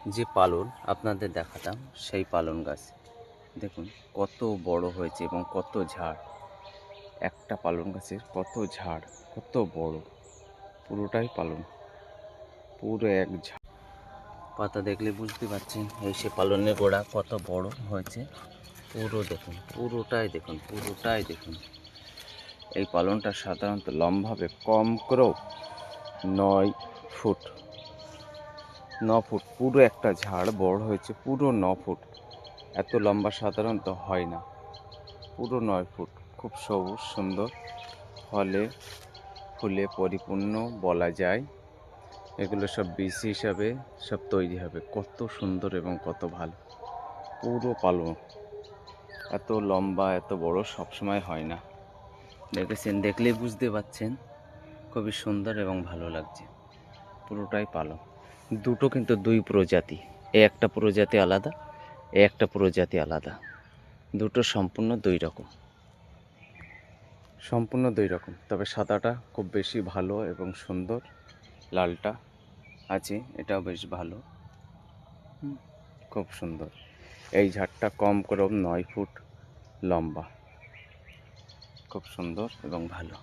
যে পালন আপনাদের দেখাতাম সেই পালন গাছ দেখুন কত বড় হয়েছে এবং কত ঝাড়। একটা পালন গাছের কত ঝাড়, কত বড়, পুরোটাই পালন, পুরো এক ঝাড়। পাতা দেখলে বুঝতে পারছেন এই সে পালনের গোড়া কত বড় হয়েছে। পুরো দেখুন, পুরোটাই দেখুন, পুরোটাই দেখুন। এই পালনটা সাধারণত লম্বা হবে কম করেও 9 ফুট। 9 ফুট পুরো একটা ঝাড় বড় হয়েছে, পুরো 9 ফুট। এত লম্বা সাধারণত হয় না। পুরো 9 ফুট, খুব সবুজ সুন্দর, ফলে ফুলে পরিপূর্ণ বলা যায়। এগুলো সব বীজ হিসাবে সব তৈরি হবে। কত সুন্দর এবং কত ভালো। পুরো পালন এত লম্বা এত বড় সবসময় হয় না। দেখেছেন, দেখলেই বুঝতে পারছেন, খুবই সুন্দর এবং ভালো লাগছে। পুরোটাই পালন। দুটো কিন্তু দুই প্রজাতি, এ একটা প্রজাতি আলাদা, এ একটা প্রজাতি আলাদা। দুটো সম্পূর্ণ দুই রকম, সম্পূর্ণ দুই রকম। তবে সাদাটা খুব বেশি ভালো এবং সুন্দর, লালটা আছে এটাও বেশ ভালো, খুব সুন্দর। এই ঝাড়টা কম করেও 9 ফুট লম্বা, খুব সুন্দর এবং ভালো।